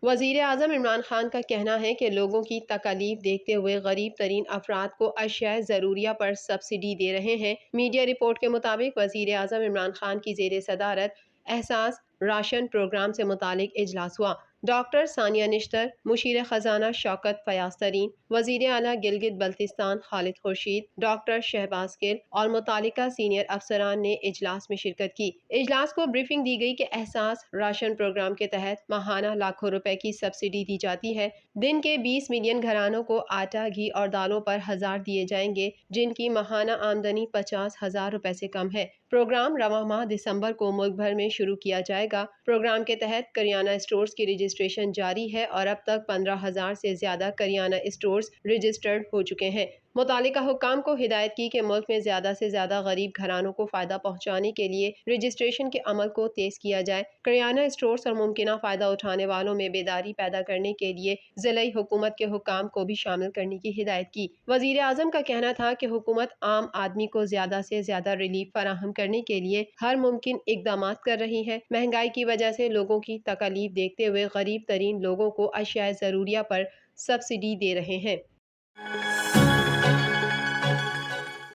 وزیر اعظم عمران خان کا کہنا ہے کہ لوگوں کی تکالیف دیکھتے ہوئے غریب ترین افراد کو اشیاء ضروریہ پر سبسڈی دے رہے ہیں۔ میڈیا رپورٹ کے مطابق وزیر اعظم عمران خان کی زیر صدارت احساس راشن پروگرام سے متعلق اجلاس ہوا۔ ڈاکٹر ثانیہ نشتر، مشیر خزانہ شوکت فیاض ترین، وزیر اعلیٰ گلگت بلتستان خالد خورشید، ڈاکٹر شہباز گل اور متعلقہ سینئر افسران نے اجلاس میں شرکت کی۔ اجلاس کو بریفنگ دی گئی کہ احساس راشن پروگرام کے تحت ماہانہ لاکھوں روپے کی سبسڈی دی جاتی ہے۔ دن کے 20 ملین گھرانوں کو آٹا، گھی اور دالوں پر 1000 دیے جائیں گے، جن کی ماہانہ آمدنی 50,000 روپے سے کم ہے۔ پروگرام رواں ماہ دسمبر کو ملک بھر میں شروع کیا جائے گا۔ پروگرام کے تحت کریانہ اسٹورز کی رجسٹریشن جاری ہے اور اب تک 15,000 سے زیادہ کریانہ اسٹورز رجسٹرڈ ہو چکے ہیں۔ متعلقہ حکام کو ہدایت کی کہ ملک میں زیادہ سے زیادہ غریب گھرانوں کو فائدہ پہنچانے کے لیے رجسٹریشن کے عمل کو تیز کیا جائے۔ کریانہ اسٹورز اور ممکنہ فائدہ اٹھانے والوں میں بیداری پیدا کرنے کے لیے ضلعی حکومت کے حکام کو بھی شامل کرنے کی ہدایت کی۔ وزیر اعظم کا کہنا تھا کہ حکومت عام آدمی کو زیادہ سے زیادہ ریلیف فراہم کرنے کے لیے ہر ممکن اقدامات کر رہی ہے۔ مہنگائی کی وجہ سے لوگوں کی تکالیف دیکھتے ہوئے غریب ترین لوگوں کو اشیاء ضروریہ پر سبسڈی دے رہے ہیں۔